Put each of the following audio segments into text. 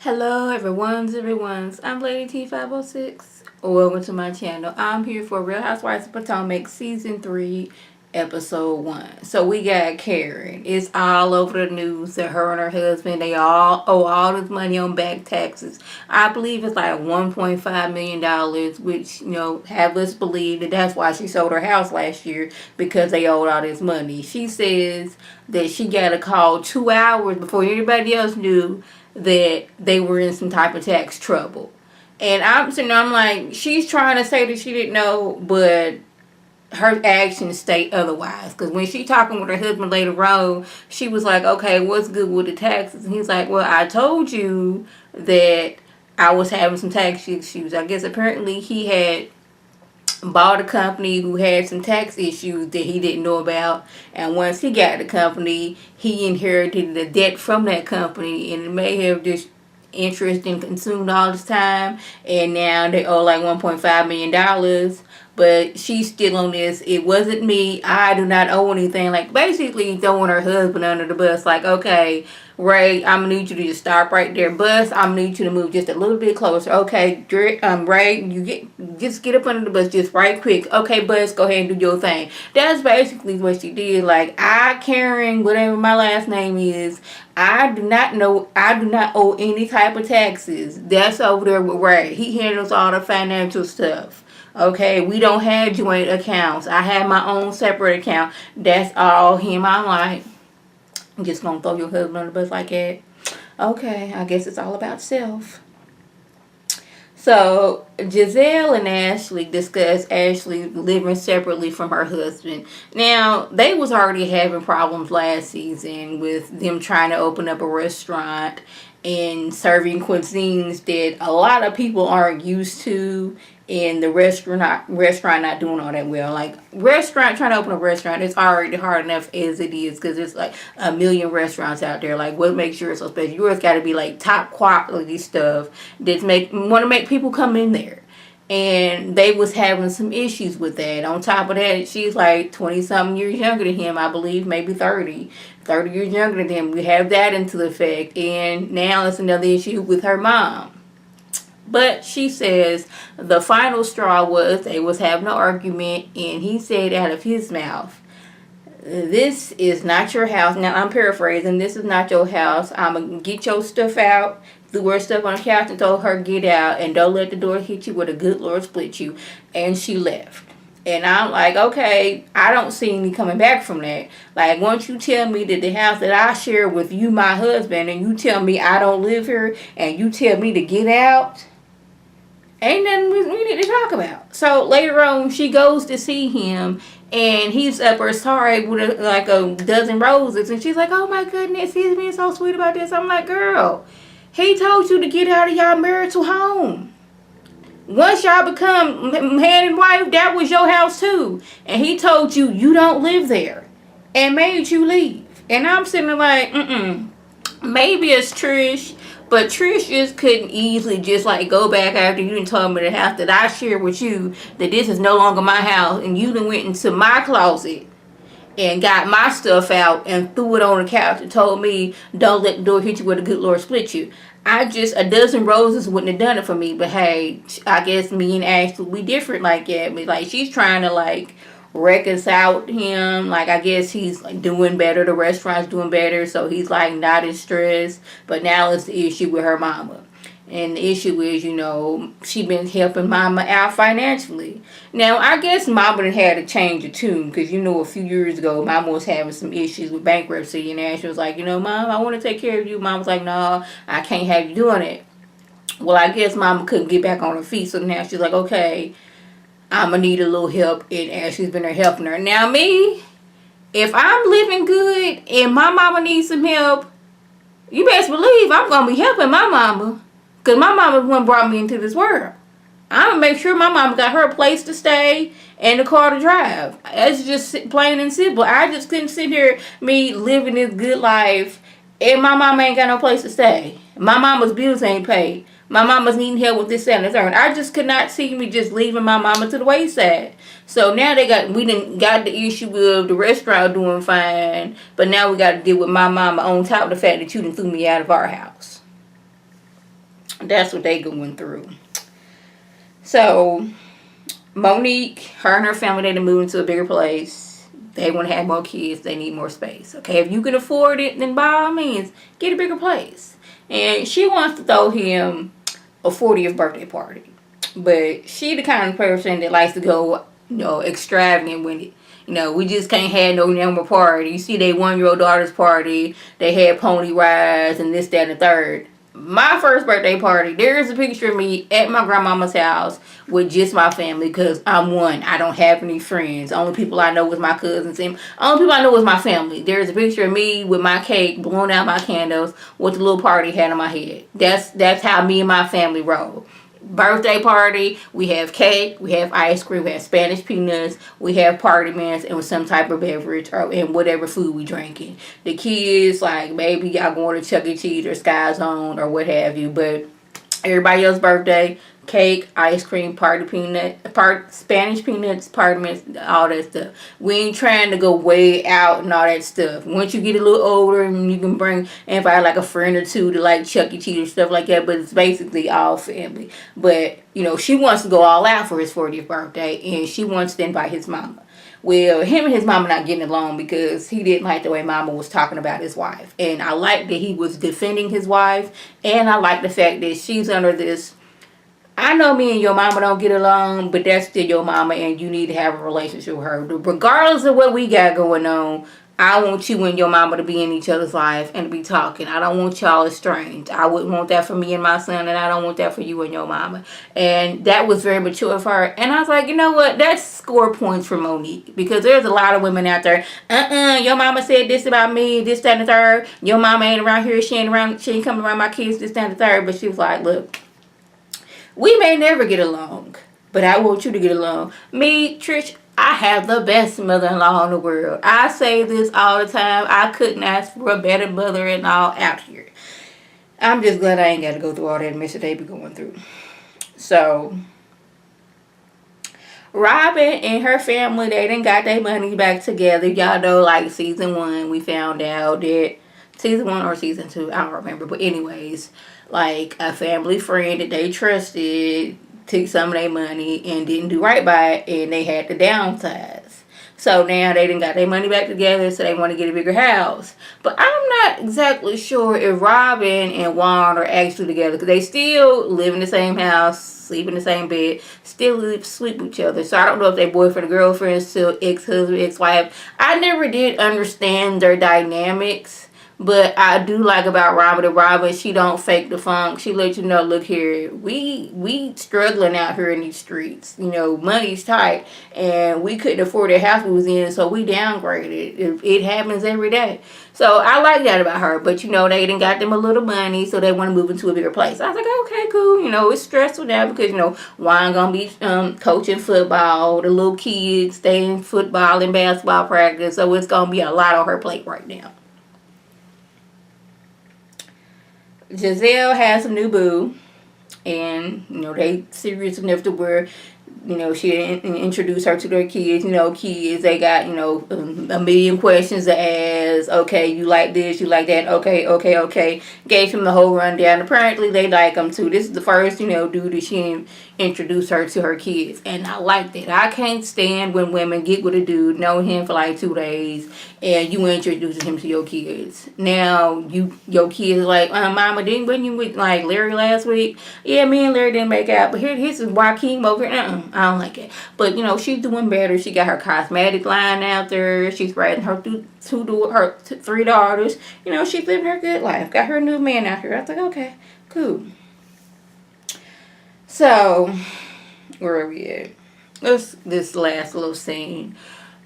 Hello everyone's. I'm Lady T506. Welcome to my channel. I'm here for Real Housewives of Potomac Season 3, Episode 1. So we got Karen. It's all over the news that her and her husband, they all owe all this money on back taxes. I believe it's like $1.5 million, which, have us believe that that's why she sold her house last year, because they owed all this money. She says that she got a call 2 hours before anybody else knew that they were in some type of tax trouble. And I'm like, she's trying to say that she didn't know, but her actions state otherwise. Because when she talking with her husband later on, she was like, okay, what's good with the taxes? And he's like, well, I told you that I was having some tax issues. I guess apparently he had bought a company who had some tax issues that he didn't know about, and once he got the company, he inherited the debt from that company, and it may have just interest and consumed all this time, and now they owe like $1.5 million. But she's still on this, it wasn't me, I do not owe anything. Like basically throwing her husband under the bus. Like, okay, Ray, I'm gonna need you to just stop right there. Bus, I'm gonna need you to move just a little bit closer. Okay, Ray, just get up under the bus just right quick. Okay, Bus, go ahead and do your thing. That's basically what she did. Like, Karen, whatever my last name is, I do not owe any type of taxes. That's over there with Ray. He handles all the financial stuff. Okay, we don't have joint accounts. I have my own separate account. That's all him. I'm like, I'm just gonna throw your husband on the bus like that. Okay, I guess it's all about self. So Giselle and Ashley discussed Ashley living separately from her husband. Now, they was already having problems last season with them trying to open up a restaurant and serving cuisines that a lot of people aren't used to, and the restaurant not doing all that well. Like, trying to open a restaurant, it's already hard enough as it is, because there's like a million restaurants out there. Like, what makes yours so special? Yours got to be like top quality stuff that want to make people come in there. And they was having some issues with that. On top of that, she's like 20 something years younger than him, I believe, maybe 30 years younger than him. We have that into effect, and now it's another issue with her mom. But she says the final straw was they was having an argument, and he said out of his mouth, "This is not your house." Now, I'm paraphrasing. "This is not your house. I'm going to get your stuff out." Threw her stuff on the couch and told her, "Get out, and don't let the door hit you where the good Lord split you." And she left. And I'm like, okay, I don't see any coming back from that. Like, once you tell me that the house that I share with you, my husband, and you tell me I don't live here, and you tell me to get out, ain't nothing we need to talk about. So later on, she goes to see him, and he's up her sorry with a dozen roses, and she's like, "Oh my goodness, he's being so sweet about this." I'm like, girl, he told you to get out of y'all marital home. Once y'all become man and wife, that was your house too, and he told you you don't live there, and made you leave. And I'm sitting there like, maybe it's Trish. But Trish just couldn't easily just like go back after you done told me the house that I share with you, that this is no longer my house, and you done went into my closet and got my stuff out and threw it on the couch and told me, "Don't let the door hit you where the good Lord split you." A dozen roses wouldn't have done it for me. But hey, I guess me and Ashley, we different like that. But like, she's trying to like reconcile with him. Like, I guess he's like doing better, the restaurant's doing better, so he's like not as stressed. But now it's the issue with her mama, and the issue is, she been helping mama out financially. Now, I guess mama done had to change the tune, because a few years ago mama was having some issues with bankruptcy, and Ashley was like, "Mom, I want to take care of you." Mom was like, "No, I can't have you doing it." Well, I guess mama couldn't get back on her feet, so now she's like, okay, I'm going to need a little help, and Ashley's been there helping her. Now, me, if I'm living good and my mama needs some help, you best believe I'm going to be helping my mama, because my mama one brought me into this world. I'm going to make sure my mama got her a place to stay and a car to drive. That's just plain and simple. I just couldn't sit here, me living this good life, and my mama ain't got no place to stay. My mama's bills ain't paid. My mama's needing help with this, that, and the third. I just could not see me just leaving my mama to the wayside. So now we done got the issue of the restaurant doing fine, but now we got to deal with my mama on top of the fact that you done threw me out of our house. That's what they going through. So Monique, her and her family, they to move into a bigger place. They want to have more kids. They need more space. Okay, if you can afford it, then by all means, get a bigger place. And she wants to throw him a 40th birthday party. But she the kind of person that likes to go, extravagant with it. We just can't have no number party. You see, they 1-year-old daughter's party, they had pony rides and this, that, and the third. My first birthday party, there's a picture of me at my grandmama's house with just my family because I'm one. I don't have any friends. Only people I know was my cousins. And only people I know was my family. There's a picture of me with my cake, blowing out my candles, with the little party hat on my head. That's how me and my family roll. Birthday party, we have cake, we have ice cream, we have Spanish peanuts, we have party mats, and with some type of beverage and whatever food we drinking. The kids, like, maybe y'all going to Chuck E. Cheese or Sky Zone or what have you, but everybody else's birthday, cake, ice cream, Spanish peanuts, party mats, all that stuff. We ain't trying to go way out and all that stuff. Once you get a little older, and you can invite like a friend or two to like Chuck E. Cheese or stuff like that, but it's basically all family. But, she wants to go all out for his 40th birthday, and she wants to invite his mama. Well, him and his mama not getting along because he didn't like the way mama was talking about his wife. And I like that he was defending his wife, and I like the fact that she's under this, I know me and your mama don't get along, but that's still your mama and you need to have a relationship with her. Regardless of what we got going on, I want you and your mama to be in each other's life and to be talking. I don't want y'all estranged. I wouldn't want that for me and my son, and I don't want that for you and your mama. And that was very mature of her. And I was like, you know what? That's score points for Monique. Because there's a lot of women out there, your mama said this about me, this, that, and the third. Your mama ain't around here. She ain't coming around my kids, this, that, and the third. But she was like, look, we may never get along, but I want you to get along. Me, Trish, I have the best mother-in-law in the world. I say this all the time. I couldn't ask for a better mother-in-law out here. I'm just glad I ain't got to go through all that mess that they be going through. So, Robin and her family, they done got their money back together. Y'all know, like, season 1, we found out that, season 1 or season 2, I don't remember. But anyways, like, a family friend that they trusted took some of their money and didn't do right by it, and they had to downsize. So now they done got their money back together, so they want to get a bigger house. But I'm not exactly sure if Robin and Juan are actually together, because they still live in the same house, sleep in the same bed, still sleep with each other. So I don't know if they boyfriend or girlfriend, still ex-husband, ex-wife. I never did understand their dynamics. But I do like about Robin, she don't fake the funk. She let you know, look here, we struggling out here in these streets. Money's tight, and we couldn't afford the house we was in, so we downgraded. It happens every day. So I like that about her. But, they done got them a little money, so they want to move into a bigger place. I was like, okay, cool. It's stressful now because, Juan going to be coaching football. The little kids stay in football and basketball practice. So it's going to be a lot on her plate right now. Giselle has a new boo, and they serious enough to where she introduced her to their kids. Kids, they got a million questions to ask. Okay, you like this, you like that. Okay. Gave him the whole rundown. Apparently they like him too. This is the first dude that she introduced her to her kids, and I like that. I can't stand when women get with a dude, know him for like 2 days, and you introducing him to your kids. Now your kids like, Mama, wasn't you with like Larry last week? Yeah, me and Larry didn't make out, but here's Joaquin over here. I don't like it. But she's doing better. She got her cosmetic line out there. She's raising her 3 daughters. She's living her good life. Got her new man out here. I was like, okay, cool. So, where are we at? This last little scene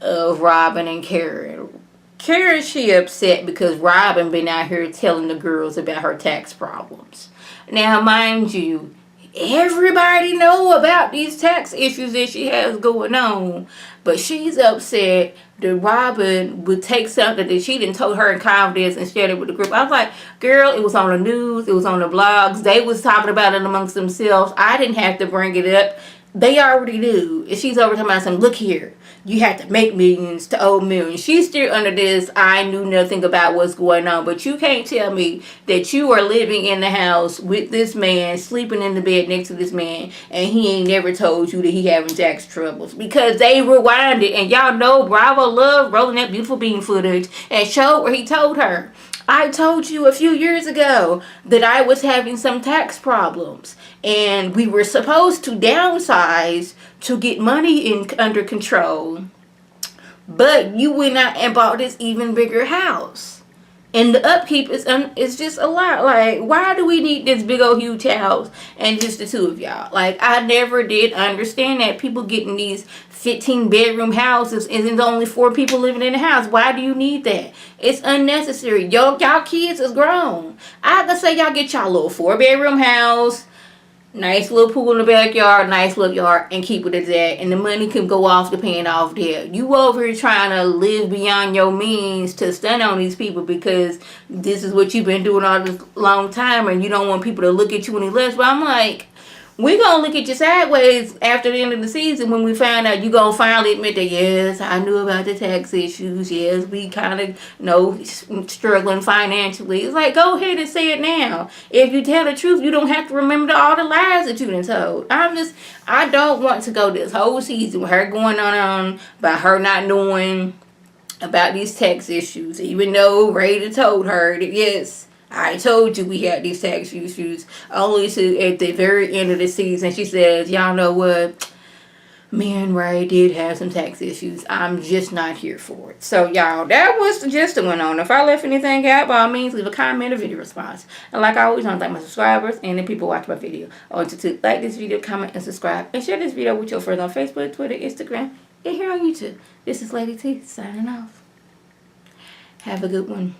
of Robin and Karen. Karen, she upset because Robin been out here telling the girls about her tax problems. Now, mind you, everybody know about these tax issues that she has going on, but she's upset that Robin would take something that she didn't told her in confidence and share it with the group. I was like, girl, it was on the news, it was on the blogs, they was talking about it amongst themselves. I didn't have to bring it up. They already knew. And she's over talking about something, look here, you have to make millions to owe millions. She's still under this, I knew nothing about what's going on. But you can't tell me that you are living in the house with this man, sleeping in the bed next to this man, and he ain't never told you that he having tax troubles. Because they rewinded, and y'all know Bravo loved rolling that beautiful bean footage and showed where he told her, I told you a few years ago that I was having some tax problems, and we were supposed to downsize to get money under control, but you went out and bought this even bigger house. And the upkeep is just a lot. Like, why do we need this big old huge house and just the two of y'all? Like, I never did understand that. People getting these 15-bedroom houses and there's only 4 people living in the house. Why do you need that? It's unnecessary. Y'all kids is grown. I can say y'all get y'all little 4-bedroom house, nice little pool in the backyard, nice little yard, and keep it at that. And the money can go off to paying off debt. You over here trying to live beyond your means to stun on these people because this is what you've been doing all this long time, and you don't want people to look at you any less. But I'm like, we gonna look at you sideways after the end of the season when we find out you gonna finally admit that, yes, I knew about the tax issues. Yes, we kind of, struggling financially. It's like, go ahead and say it now. If you tell the truth, you don't have to remember all the lies that you done told. I don't want to go this whole season with her going on about her not knowing about these tax issues, even though Ray told her that, yes, I told you we had these tax issues. Only to at the very end of the season, she says, y'all know what? Me and Ray did have some tax issues. I'm just not here for it. So, y'all, that was the gist that went on. If I left anything out, by all means, leave a comment or video response. And like I always, I want to thank my subscribers and the people watching my video. I want you to like this video, comment, and subscribe. And share this video with your friends on Facebook, Twitter, Instagram, and here on YouTube. This is Lady T, signing off. Have a good one.